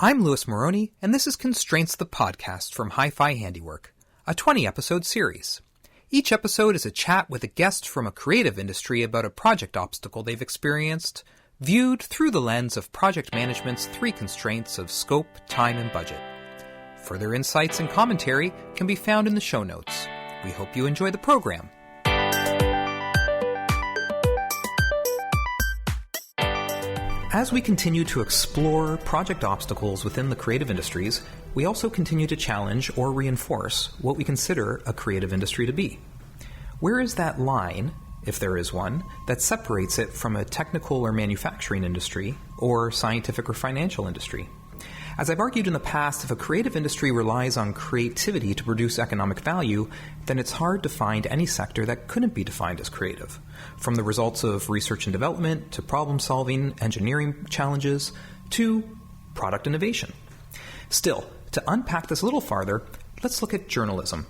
I'm Louis Moroni, and this is Constraints the Podcast from Hi-Fi Handiwork, a 20-episode series. Each episode is a chat with a guest from a creative industry about a project obstacle they've experienced, viewed through the lens of project management's three constraints of scope, time, and budget. Further insights and commentary can be found in the show notes. We hope you enjoy the program. As we continue to explore project obstacles within the creative industries, we also continue to challenge or reinforce what we consider a creative industry to be. Where is that line, if there is one, that separates it from a technical or manufacturing industry or scientific or financial industry? As I've argued in the past, if a creative industry relies on creativity to produce economic value, then it's hard to find any sector that couldn't be defined as creative. From the results of research and development, to problem-solving, engineering challenges, to product innovation. Still, to unpack this a little farther, let's look at journalism.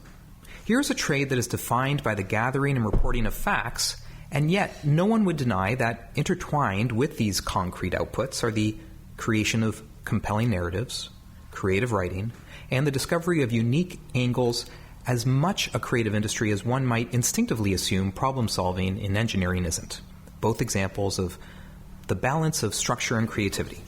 Here's a trade that is defined by the gathering and reporting of facts, and yet no one would deny that intertwined with these concrete outputs are the creation of compelling narratives, creative writing, and the discovery of unique angles. As much a creative industry as one might instinctively assume problem-solving in engineering isn't. Both examples of the balance of structure and creativity.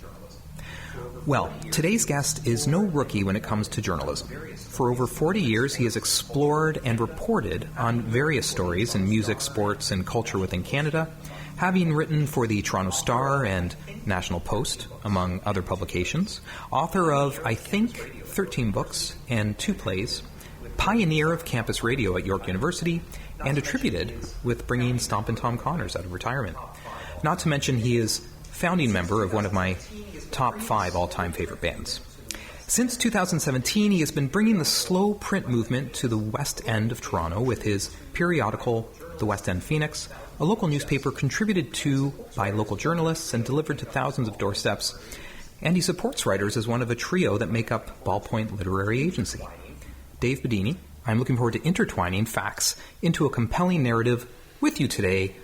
Well, today's guest is no rookie when it comes to journalism. For over 40 years, he has explored and reported on various stories in music, sports, and culture within Canada, having written for the Toronto Star and National Post, among other publications, author of, I think, 13 books and 2 plays, pioneer of campus radio at York University, and attributed with bringing Stompin' Tom Connors out of retirement. Not to mention he is founding member of one of my top 5 all-time favorite bands. Since 2017, he has been bringing the slow print movement to the West End of Toronto with his periodical, The West End Phoenix, a local newspaper contributed to by local journalists and delivered to thousands of doorsteps, and he supports writers as one of a trio that make up Ballpoint Literary Agency. Dave Bidini, I'm looking forward to intertwining facts into a compelling narrative with you today.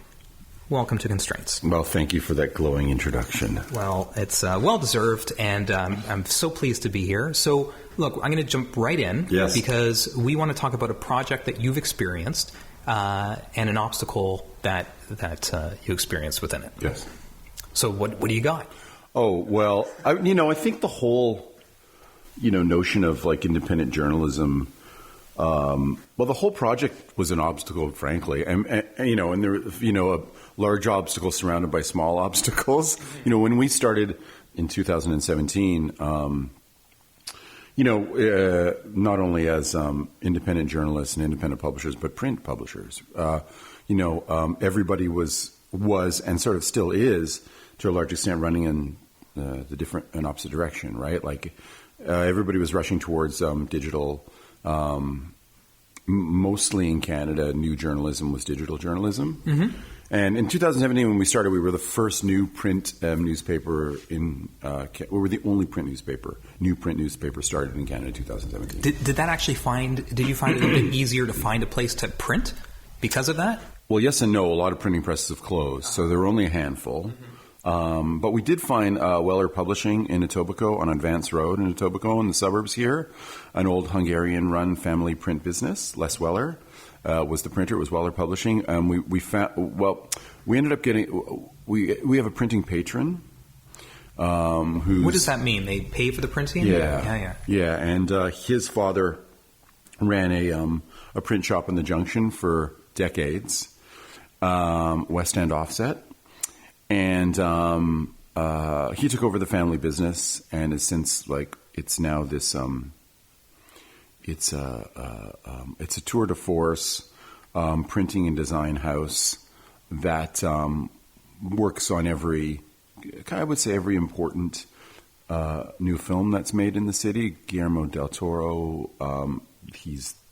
Welcome to Constraints. Well, thank you for that glowing introduction. Well, it's well-deserved, and I'm so pleased to be here. So, look, I'm going to jump right in because we want to talk about a project that you've experienced and an obstacle that you experienced within it. Yes. So what do you got? Oh, well, I think the whole, notion of like independent journalism, the whole project was an obstacle, frankly. And there, a large obstacle surrounded by small obstacles. When we started in 2017, not only as independent journalists and independent publishers, but print publishers. Everybody was and sort of still is, to a large extent, running in the different and opposite direction, right? Like everybody was rushing towards digital. Mostly in Canada, new journalism was digital journalism. Mm-hmm. And in 2017, when we started, we were the first new print newspaper in. We were the only new print newspaper started in Canada in 2017. Did that actually did you find it a bit easier to find a place to print because of that? Well, yes and no. A lot of printing presses have closed, so there were only a handful. Mm-hmm. But we did find Weller Publishing in Etobicoke on Advance Road in Etobicoke in the suburbs here, an old Hungarian-run family print business. Les Weller was the printer. It was Weller Publishing. We found, we ended up getting, we have a printing patron. What does that mean? They pay for the printing? Yeah. And his father ran a print shop in the Junction for decades, West End Offset. And he took over the family business, and has since it's now this it's a tour de force printing and design house that works on every important new film that's made in the city. Guillermo del Toro,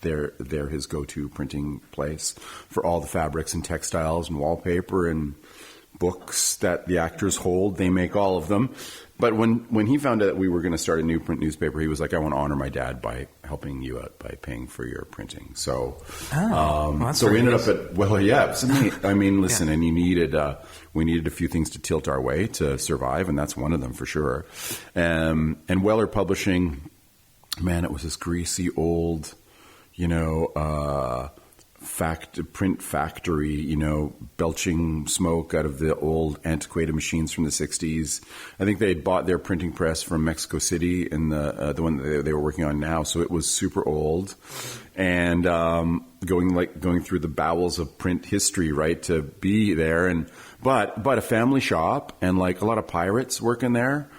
they're his go-to printing place for all the fabrics and textiles and wallpaper and books that the actors hold. They make all of them. But when he found out that we were going to start a new print newspaper, he was like, I want to honor my dad by helping you out by paying for your printing. So, so we ended up at, I mean, listen, and we needed a few things to tilt our way to survive, and that's one of them for sure. And Weller Publishing, man, it was this greasy old, print factory, belching smoke out of the old antiquated machines from the 60s. I think they had bought their printing press from Mexico City in the one that they were working on now. So it was super old and going through the bowels of print history, right, to be there. But a family shop and like a lot of pirates working there,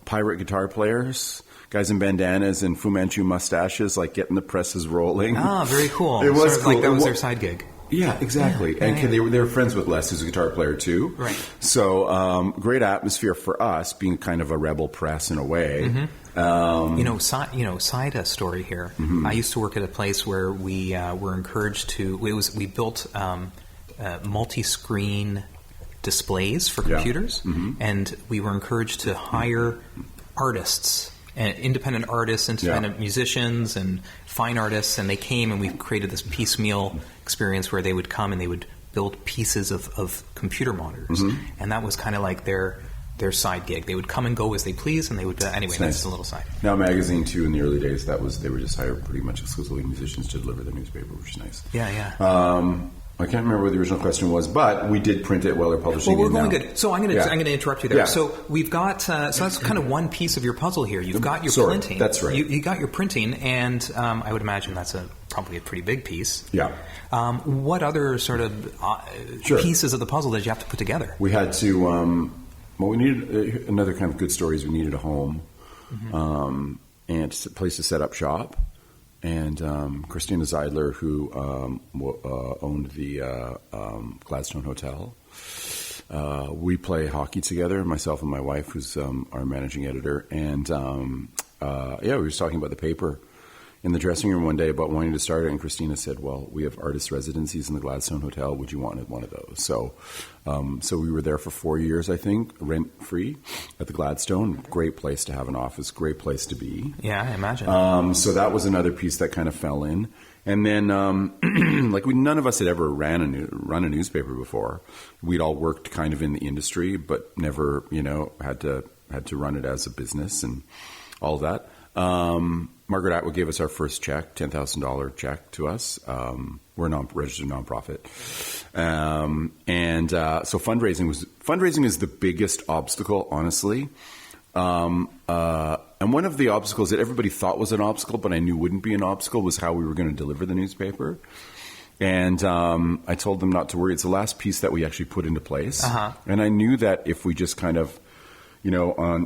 pirate guitar players. Guys in bandanas and Fu Manchu mustaches, like getting the presses rolling. Ah, very cool. It was cool. Like that was their side gig. Yeah, exactly. And they were friends with Les, who's a guitar player too. Right. So great atmosphere for us, being kind of a rebel press in a way. Mm-hmm. Side story here. Mm-hmm. I used to work at a place where we were encouraged to. We built multi-screen displays for computers, and we were encouraged to hire artists. Independent artists, independent musicians, and fine artists, and they came and we created this piecemeal experience where they would come and they would build pieces of computer monitors, and that was kind of like their side gig. They would come and go as they please, and they would anyway. That's nice. just a little side. Now, magazine too. In the early days, they were just hired pretty much exclusively musicians to deliver the newspaper, which is nice. Yeah. I can't remember what the original question was, but we did print it at Weller Publishing. Well, we're going good. So I'm going to interrupt you there. Yeah. So we've got so that's kind of one piece of your puzzle here. You've got your printing. That's right. You got your printing, and I would imagine that's probably a pretty big piece. Yeah. What other sort of pieces of the puzzle did you have to put together? We had to. We needed another kind of good stories. We needed a home, and a place to set up shop. And Christina Zeidler, who owned the Gladstone Hotel, we play hockey together, myself and my wife, who's our managing editor. And, we were just talking about the paper in the dressing room one day about wanting to start it. And Christina said, well, we have artist residencies in the Gladstone Hotel. Would you want one of those? So we were there for 4 years, I think, rent-free at the Gladstone. Great place to have an office, great place to be. Yeah, I imagine. So that was another piece that kind of fell in. And then, none of us had ever run a newspaper before. We'd all worked kind of in the industry, but never, had to run it as a business and all of that. Margaret Atwood gave us our first check, $10,000 check to us. We're a registered nonprofit. So fundraising is the biggest obstacle, honestly. And one of the obstacles that everybody thought was an obstacle, but I knew wouldn't be an obstacle, was how we were going to deliver the newspaper. And I told them not to worry. It's the last piece that we actually put into place. And I knew that if we just kind of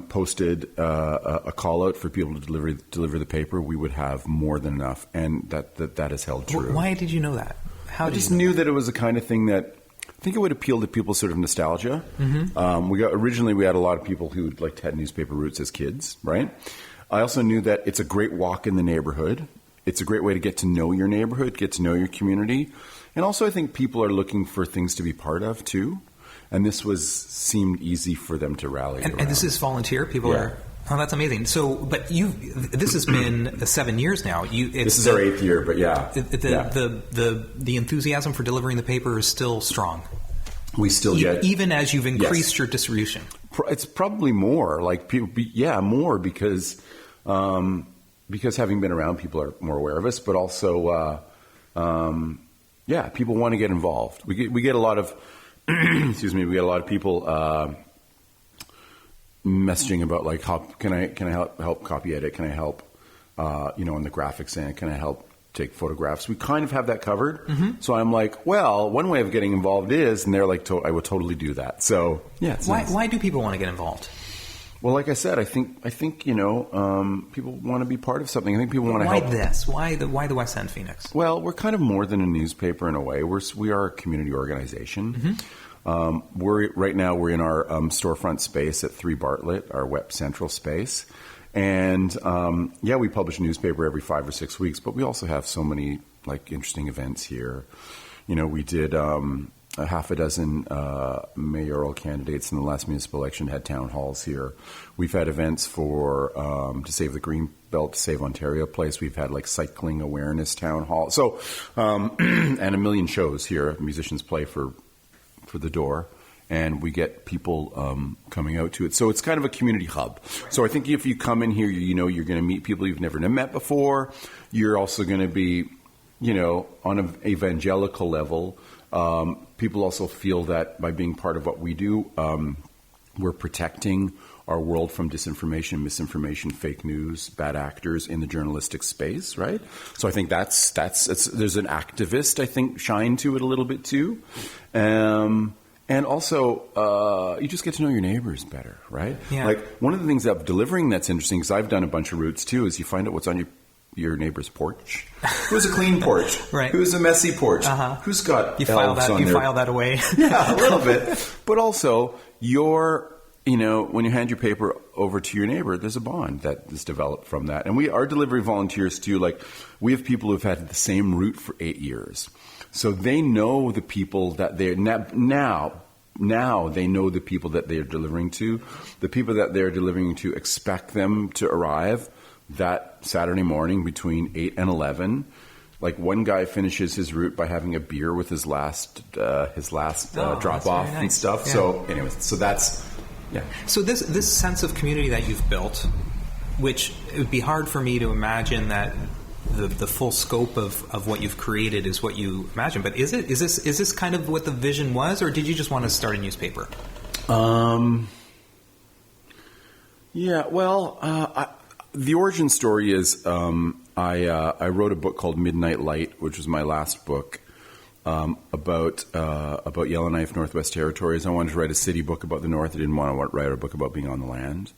posted a call out for people to deliver the paper, we would have more than enough, and that has held true. Why did you know that? I just knew that it was the kind of thing that I think it would appeal to people's sort of nostalgia. Originally we had a lot of people who had newspaper roots as kids, right? I also knew that it's a great walk in the neighborhood. It's a great way to get to know your neighborhood, get to know your community, and also I think people are looking for things to be part of too. And this seemed easy for them to rally around. And this is volunteer? People are... Oh, that's amazing. So, but this has been 7 years now. This is our 8th year, but yeah. The enthusiasm for delivering the paper is still strong. We still get... Even as you've increased your distribution. It's probably more. More because having been around, people are more aware of us, but also, people want to get involved. We get a lot of... Excuse me. We get a lot of people messaging about how can I help copy edit? Can I help on the graphics end? Can I help take photographs? We kind of have that covered. So I'm like, well, one way of getting involved is, and they're like, I would totally do that. So yeah. Why do people want to get involved? Well, like I said, I think people want to be part of something. I think people want to help. Why this? Why the West End Phoenix? Well, we're kind of more than a newspaper in a way. We are a community organization. Right now we're in our storefront space at 3 Bartlett, our web central space, and we publish a newspaper every 5 or 6 weeks. But we also have so many interesting events here. We did a half a dozen mayoral candidates in the last municipal election had town halls here. We've had events for to save the Green Belt, to save Ontario Place. We've had like cycling awareness town hall. So and a million shows here. Musicians play for the door, and we get people coming out to it. So it's kind of a community hub. So I think if you come in here, you know you're going to meet people you've never met before. You're also going to be, you know, on an evangelical level. People also feel that by being part of what we do, we're protecting our world from disinformation, misinformation, fake news, bad actors in the journalistic space, right? So I think that's there's an activist, I think, shine to it a little bit too. And also, you just get to know your neighbors better, right? Yeah. Like one of the things of delivering that's interesting, because I've done a bunch of routes too, is you find out what's on your neighbor's porch. Who's a clean porch? Right. Who's a messy porch? Who's got elves on their... file that away. Yeah, a little bit. But also, when you hand your paper over to your neighbor, there's a bond that is developed from that. And our delivery volunteers too, like we have people who've had the same route for 8 years. So they know the people that they're now they know the people that they're delivering to. The people that they're delivering to expect them to arrive that Saturday morning between 8 and 11. Like one guy finishes his route by having a beer with his last drop off nice. and stuff. Yeah. So anyways, so that's, yeah. So this sense of community that you've built, which it would be hard for me to imagine that the full scope of what you've created is what you imagine. But is this kind of what the vision was, or did you just want to start a newspaper? Yeah. Well, the origin story is I wrote a book called Midnight Light, which was my last book about Yellowknife, Northwest Territories. I wanted to write a city book about the North. I didn't want to write a book about being on the land.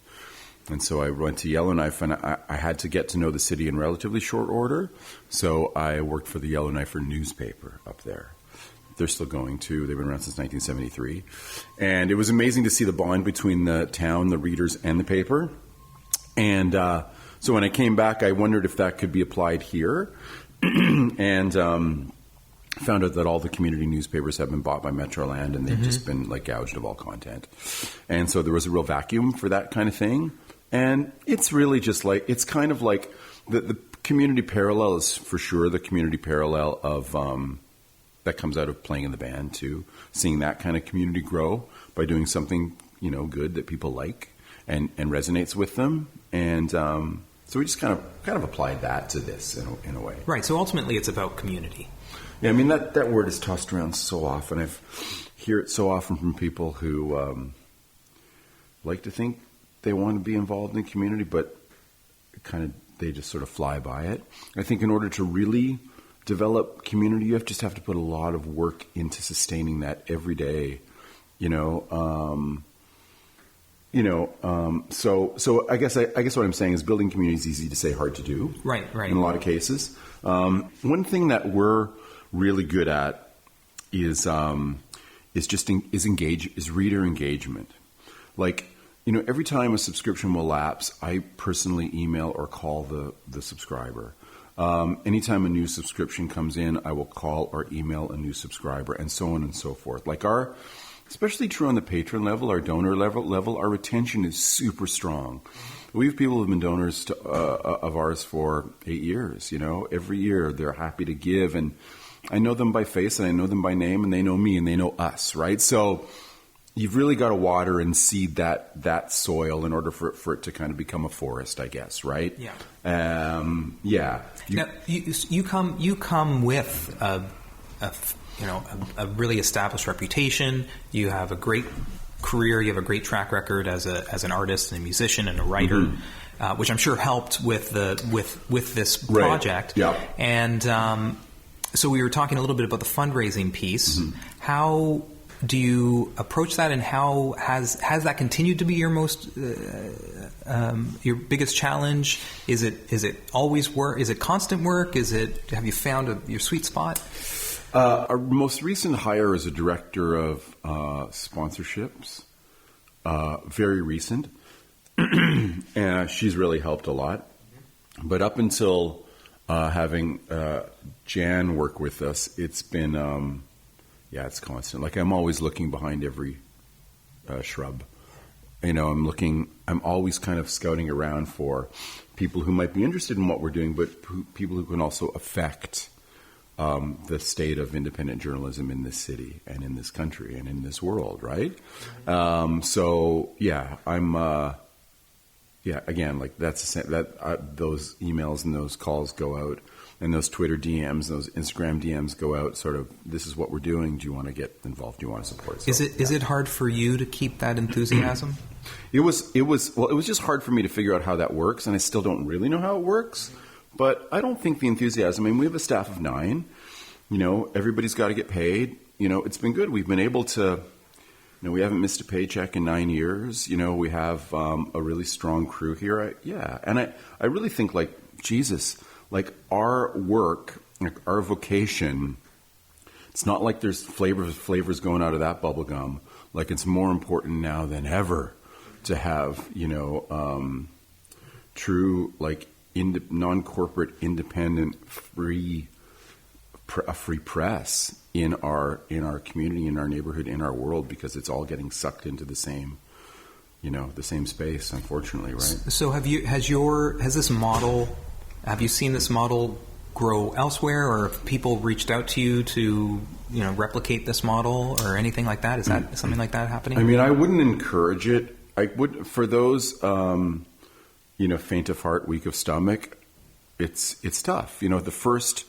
And so I went to Yellowknife, and I had to get to know the city in relatively short order. So I worked for the Yellowknifer newspaper up there. They're still going too. They've been around since 1973. And it was amazing to see the bond between the town, the readers, and the paper. And so when I came back, I wondered if that could be applied here. And found out that all the community newspapers have been bought by Metroland, and they've just been like gouged of all content. And so there was a real vacuum for that kind of thing. And it's really just like, it's kind of like the community parallel is for sure the community parallel of that comes out of playing in the band too, seeing that kind of community grow by doing something, good that people like and resonates with them. And so we just kind of applied that to this in a way. Right. So ultimately it's about community. Yeah, I mean, that word is tossed around so often. I hear it so often from people who like to think they want to be involved in the community, but they just sort of fly by it. I think in order to really develop community, you just have to put a lot of work into sustaining that every day. So I guess what I'm saying is building community is easy to say, hard to do. Right. In a lot of cases. One thing that we're really good at is reader engagement. Like, every time a subscription will lapse, I personally email or call the subscriber. Anytime a new subscription comes in, I will call or email a new subscriber, and so on and so forth. Like especially true on the patron level, our donor level, our retention is super strong. We have people who have been donors of ours for 8 years. Every year they're happy to give, and I know them by face, and I know them by name, and they know me, and they know us, right? So you've really got to water and seed that soil in order for it to kind of become a forest, I guess, right? Yeah. Yeah. Now, you come with a really established reputation. You have a great career. You have a great track record as an artist and a musician and a writer, which I'm sure helped with this project. Right. Yeah. And so we were talking a little bit about the fundraising piece. How do you approach that, and how has that continued to be your your biggest challenge? Is it always work? Is it constant work? Have you found your sweet spot? Our most recent hire is a director of sponsorships. Very recent, and she's really helped a lot. But up until having Jan work with us, it's been Yeah, it's constant. Like, I'm always looking behind every shrub. I'm always kind of scouting around for people who might be interested in what we're doing, but people who can also affect the state of independent journalism in this city and in this country and in this world, right? So yeah, again, like those emails and those calls go out, and those Twitter DMs, those Instagram DMs go out. Sort of, this is what we're doing. Do you want to get involved? Do you want to support? So, is it hard for you to keep that enthusiasm? It was just hard for me to figure out how that works, and I still don't really know how it works. But I don't think the enthusiasm. I mean, we have a staff of 9. Everybody's got to get paid. It's been good. We've been able to. We haven't missed a paycheck in 9 years. We have a really strong crew here. And I really think, like, Jesus, like, our work, like our vocation, it's not like there's flavors going out of that bubble gum. Like, it's more important now than ever to have, true, like, non-corporate, independent, free press in our community, in our neighborhood, in our world, because it's all getting sucked into the same space, unfortunately, right? So have you seen this model grow elsewhere, or have people reached out to you to replicate this model or anything like that? Is that something like that happening? I mean, I wouldn't encourage it. I would, for those faint of heart, weak of stomach. It's tough. The first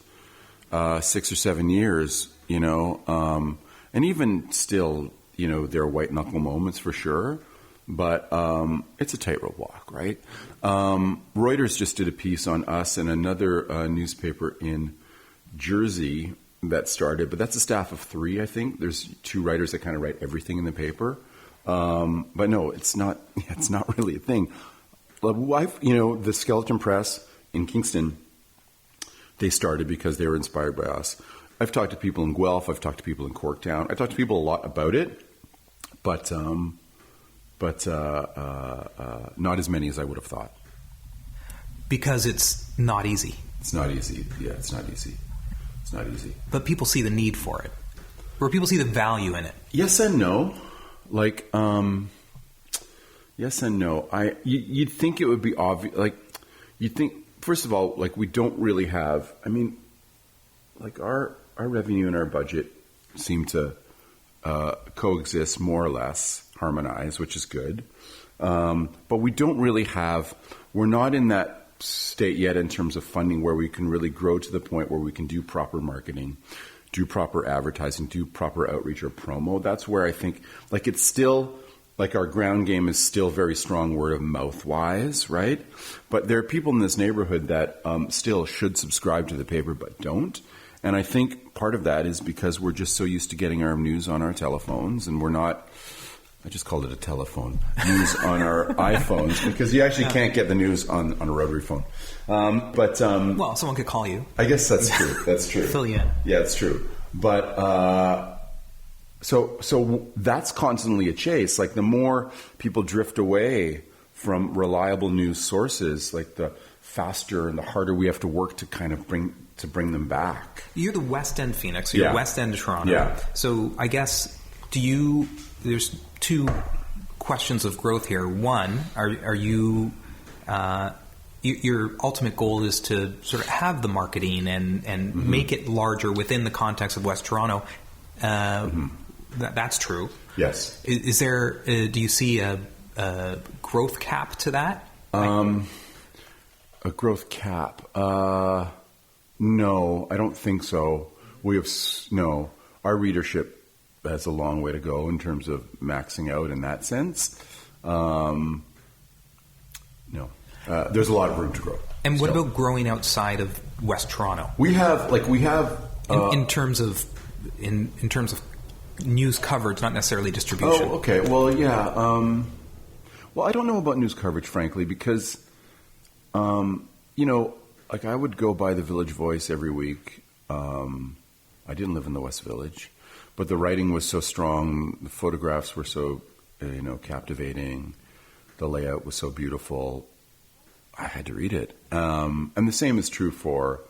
6 or 7 years, and even still, there are white knuckle moments for sure, but it's a tightrope walk, right? Reuters just did a piece on us and another newspaper in Jersey that started, but that's a staff of 3, I think. There's 2 writers that kind of write everything in the paper. But no, it's not really a thing. The Skeleton Press in Kingston, they started because they were inspired by us. I've talked to people in Guelph. I've talked to people in Corktown. I talked to people a lot about it, but not as many as I would have thought. Because it's not easy. It's not easy. Yeah, it's not easy. It's not easy. But people see the need for it, or people see the value in it. Yes and no. Like, yes and no. You'd think it would be obvious. Like, you'd think, first of all, like, we don't really have. I mean, like, our revenue and our budget seem to coexist, more or less, harmonize, which is good. But we don't really have. We're not in that state yet in terms of funding where we can really grow to the point where we can do proper marketing, do proper advertising, do proper outreach or promo. That's where I think, like, it's still, like, our ground game is still very strong word of mouth wise, right? But there are people in this neighborhood that still should subscribe to the paper but don't. And I think part of that is because we're just so used to getting our news on our telephones, and we're not, I just called it a telephone, news on our iPhones, because you actually can't get the news on a rotary phone. Well, someone could call you. I guess that's true. That's true. Fill you in. Yeah, it's true. But so that's constantly a chase. Like, the more people drift away from reliable news sources, like, the faster and the harder we have to work to kind of bring them back. You're the West End Phoenix. So you're West End Toronto. Yeah. So I guess, there's 2 questions of growth here. One, are you your ultimate goal is to sort of have the marketing and make it larger within the context of West Toronto. That's true. Yes. Is there? Do you see a growth cap to that? A growth cap? No, I don't think so. Our readership has a long way to go in terms of maxing out in that sense. No. There's a lot of room to grow. And what about growing outside of West Toronto? We have in terms of news coverage, not necessarily distribution. Oh, okay. Well, yeah. Well, I don't know about news coverage, frankly, because like, I would go by the Village Voice every week. I didn't live in the West Village, but the writing was so strong, the photographs were so captivating, the layout was so beautiful. I had to read it. And the same is true for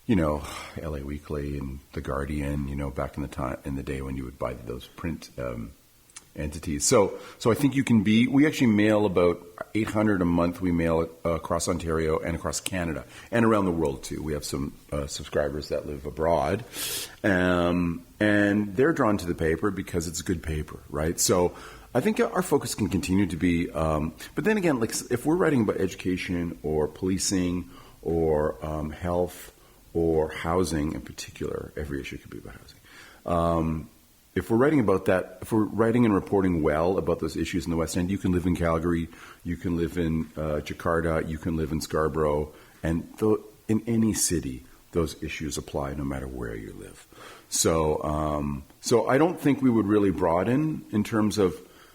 LA Weekly and The Guardian, back in the day when you would buy those print entities. So I think we actually mail about 800 a month. We mail across Ontario and across Canada and around the world too. We have some subscribers that live abroad, and they're drawn to the paper because it's good paper, right? So I think our focus can continue to be, but then again, like if we're writing about education or policing or health or housing in particular, every issue could be about housing. If we're writing about that, if we're writing and reporting well about those issues in the West End, you can live in Calgary, you can live in Jakarta, you can live in Scarborough, and in any city, those issues apply no matter where you live. So I don't think we would really broaden in terms of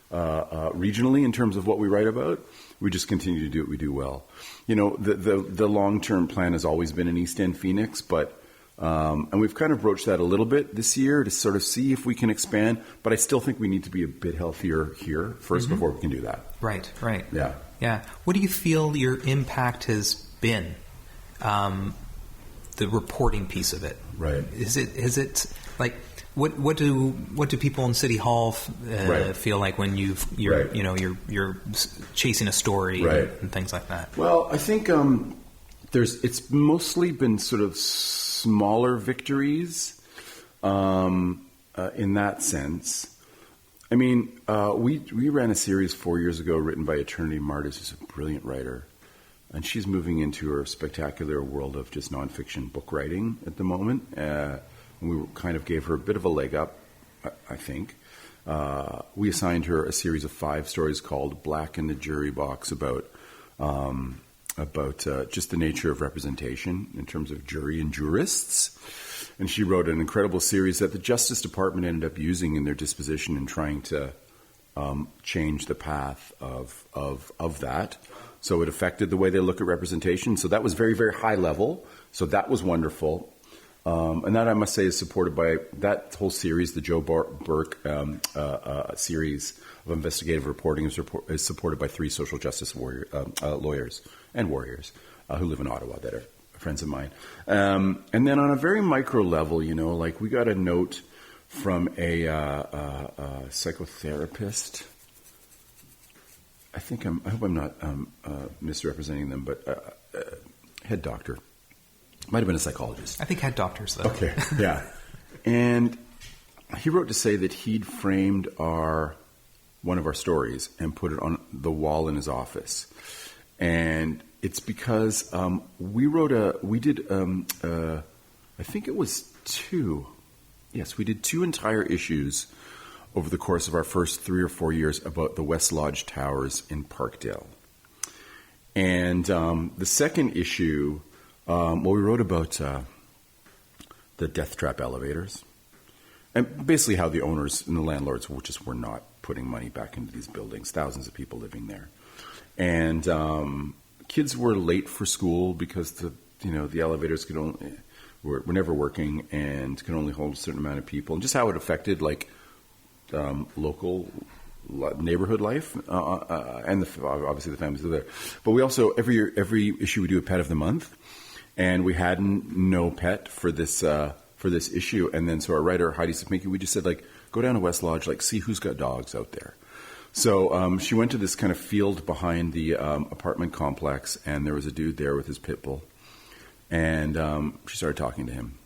regionally in terms of what we write about. We just continue to do what we do well. The long-term plan has always been an East End Phoenix, and we've kind of broached that a little bit this year to sort of see if we can expand. But I still think we need to be a bit healthier here first before we can do that. Right. Yeah. What do you feel your impact has been? The reporting piece of it. Right. Is it like what do people in City Hall feel like when you're chasing a story and things like that? Well, I think it's mostly been sort of smaller victories in that sense. I mean, we ran a series 4 years ago written by Eternity Martis, who's a brilliant writer, and she's moving into her spectacular world of just nonfiction book writing at the moment. And we kind of gave her a bit of a leg up, I think. We assigned her a series of 5 stories called Black in the Jury Box about just the nature of representation in terms of jury and jurists. And she wrote an incredible series that the Justice Department ended up using in their disposition in trying to change the path of that. So it affected the way they look at representation. So that was very, very high level. So that was wonderful. And that, I must say, is supported by that whole series. The Joe Burke series of investigative reporting is supported by 3 social justice lawyers and warriors who live in Ottawa that are friends of mine. And then on a very micro level, like we got a note from a psychotherapist. I hope I'm not misrepresenting them, but head doctor. Might have been a psychologist. I think head doctors, though. Okay, yeah. And he wrote to say that he'd framed one of our stories and put it on the wall in his office. And it's because we did I think it was 2. Yes, we did 2 entire issues over the course of our first 3 or 4 years about the West Lodge Towers in Parkdale. And the second issue, we wrote about the death trap elevators and basically how the owners and the landlords just were not putting money back into these buildings, thousands of people living there. And kids were late for school because the elevators were never working and could only hold a certain amount of people, and just how it affected local neighborhood life and obviously the families are there. But we also every issue we do a pet of the month, and we had no pet for this issue. And then so our writer Heidi Sipinki, we just said go down to West Lodge, see who's got dogs out there. So she went to this kind of field behind the apartment complex, and there was a dude there with his pit bull. And she started talking to him.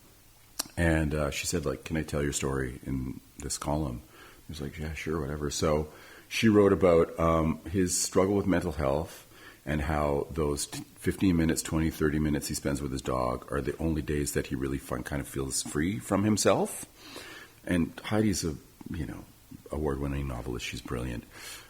And she said, can I tell your story in this column? He was like, yeah, sure, whatever. So she wrote about his struggle with mental health and how those 15 minutes, 20, 30 minutes he spends with his dog are the only days that he really kind of feels free from himself. And Heidi's a, award-winning novelist. She's brilliant.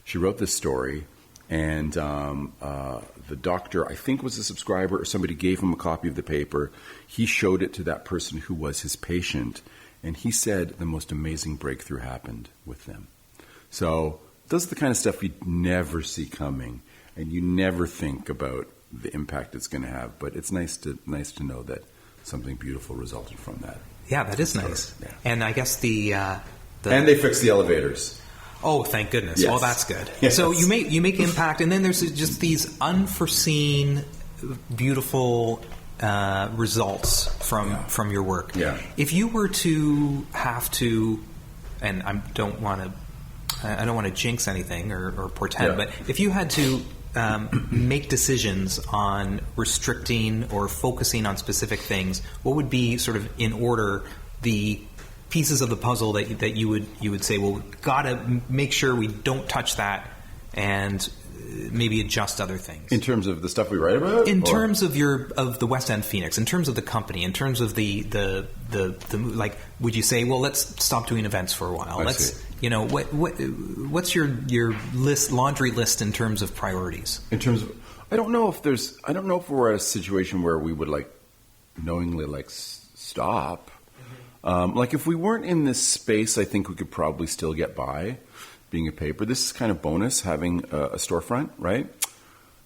She wrote this story, and the doctor, I think, was a subscriber, or somebody gave him a copy of the paper. He showed it to that person who was his patient, and he said the most amazing breakthrough happened with them. So those are the kind of stuff you never see coming, and you never think about the impact it's going to have. But it's nice to know that something beautiful resulted from that. Yeah, that is nice. Yeah. And I guess and they fixed the elevators. Oh, thank goodness. Yes. Well, that's good. Yes. So you make impact, and then there's just these unforeseen, beautiful results from your work. Yeah. If you were to have to, and I don't want to jinx anything or portend, but if you had to make decisions on restricting or focusing on specific things, what would be sort of in order the pieces of the puzzle that you would say, well, we've got to make sure we don't touch that and maybe adjust other things? In terms of the stuff we write about? In terms of the West End Phoenix, in terms of the company, in terms of the like, would you say, well, let's stop doing events for a while? What's your laundry list in terms of priorities? In terms of, I don't know if we're at a situation where we would like knowingly like stop. Like if we weren't in this space, I think we could probably still get by being a paper. This is kind of bonus having a storefront, right?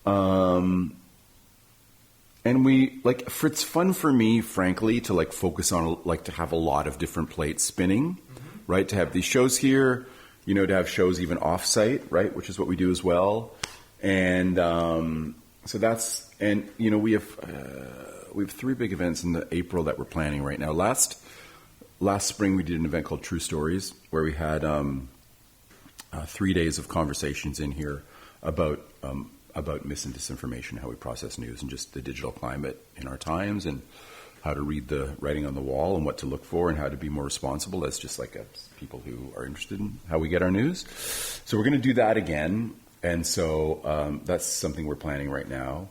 And we like, it's fun for me, frankly, to like focus on, like to have a lot of different plates spinning, right? To have these shows here, to have shows even off-site, right? Which is what we do as well. And so that's, and we have 3 big events in the April that we're planning right now. Last spring we did an event called True Stories, where we had 3 days of conversations in here about mis and disinformation, how we process news, and just the digital climate in our times, and how to read the writing on the wall, and what to look for, and how to be more responsible as just like people who are interested in how we get our news. So we're going to do that again, and so that's something we're planning right now.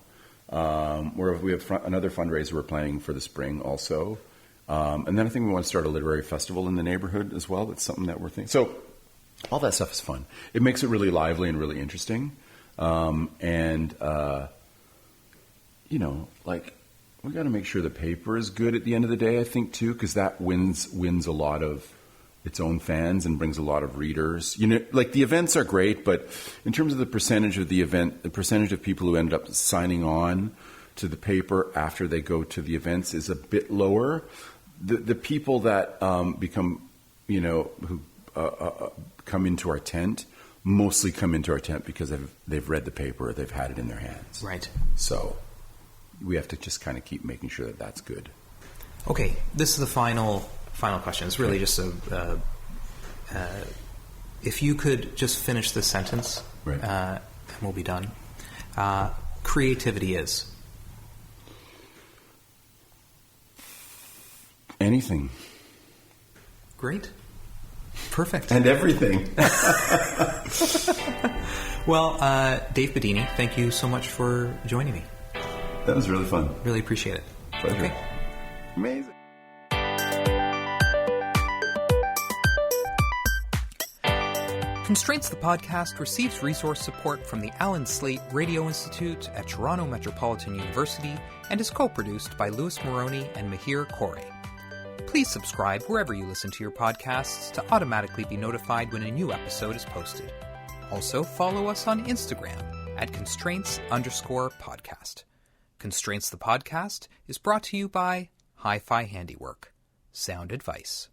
We have another fundraiser we're planning for the spring also, and then I think we want to start a literary festival in the neighborhood as well. That's something that we're thinking. So all that stuff is fun. It makes it really lively and really interesting. Like we got to make sure the paper is good at the end of the day, I think, too, because that wins a lot of its own fans and brings a lot of readers. Like the events are great, but in terms of the percentage of the event, the percentage of people who end up signing on to the paper after they go to the events is a bit lower. The people that become, who come into our tent mostly come into our tent because they've read the paper, they've had it in their hands. Right. So we have to just kind of keep making sure that that's good. Okay, this is the final question. It's really just if you could just finish this sentence, right. And we'll be done. Creativity is? Anything. Great. Perfect. And everything. Well, Dave Bidini, thank you so much for joining me. That was really fun. Really appreciate it. Pleasure. Okay. Amazing. Constraints the Podcast receives resource support from the Alan Slate Radio Institute at Toronto Metropolitan University and is co-produced by Louis Moroney and Mihir Kore. Please subscribe wherever you listen to your podcasts to automatically be notified when a new episode is posted. Also, follow us on Instagram at constraints_podcast. Constraints the Podcast is brought to you by Hi-Fi Handiwork. Sound advice.